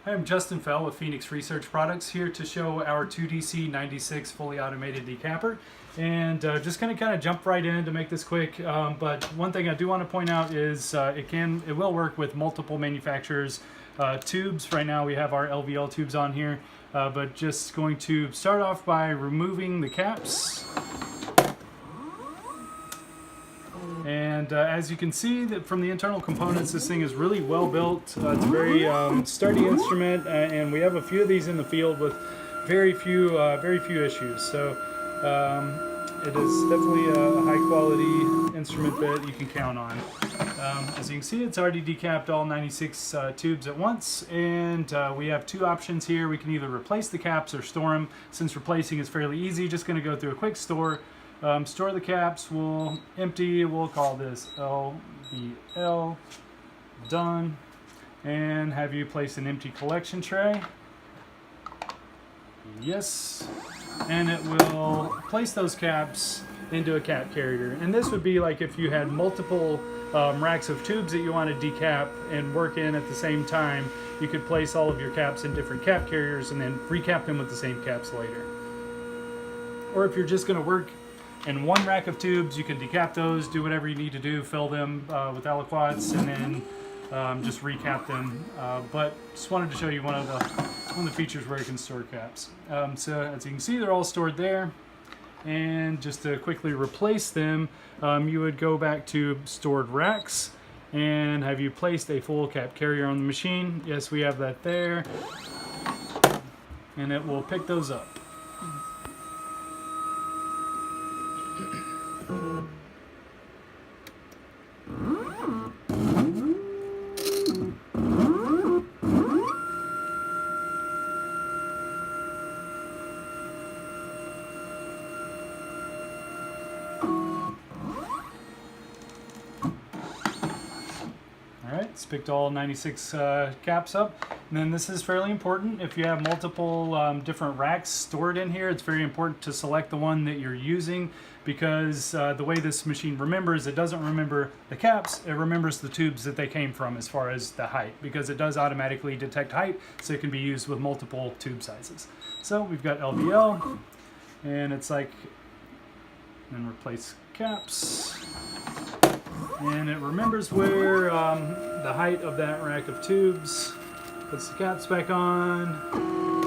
Hi, I'm Justin Fell with Phenix Research Products, here to show our 2DC-96 fully automated decapper. And just going to kind of jump right in to make this quick. But one thing I do want to point out is it will work with multiple manufacturers' tubes. Right now we have our LVL tubes on here, but just going to start off by removing the caps. And as you can see that from the internal components, this thing is really well built. It's a very sturdy instrument, and we have a few of these in the field with very few issues. So it is definitely a high quality instrument that you can count on. As you can see, it's already decapped all 96 tubes at once, and we have two options here. We can either replace the caps or store them. Since replacing is fairly easy, just going to go through a quick store. Store the caps, we'll empty, we'll call this LVL, done, and have you place an empty collection tray. Yes, and it will place those caps into a cap carrier. And this would be like if you had multiple racks of tubes that you want to decap and work in at the same time, you could place all of your caps in different cap carriers and then recap them with the same caps later. Or if you're just going to work in one rack of tubes, you can decap those, do whatever you need to do, fill them with aliquots, and then just recap them. But just wanted to show you one of the features where you can store caps. So as you can see, they're all stored there. And just to quickly replace them, you would go back to stored racks and have you placed a full cap carrier on the machine. Yes, we have that there. And it will pick those up. Alright, it's picked all 96 caps up. And then this is fairly important. If you have multiple different racks stored in here, it's very important to select the one that you're using, because the way this machine remembers, it doesn't remember the caps, it remembers the tubes that they came from as far as the height, because it does automatically detect height, so it can be used with multiple tube sizes. So we've got LVL, and it's like, and replace caps. And it remembers where the height of that rack of tubes. Puts the caps back on.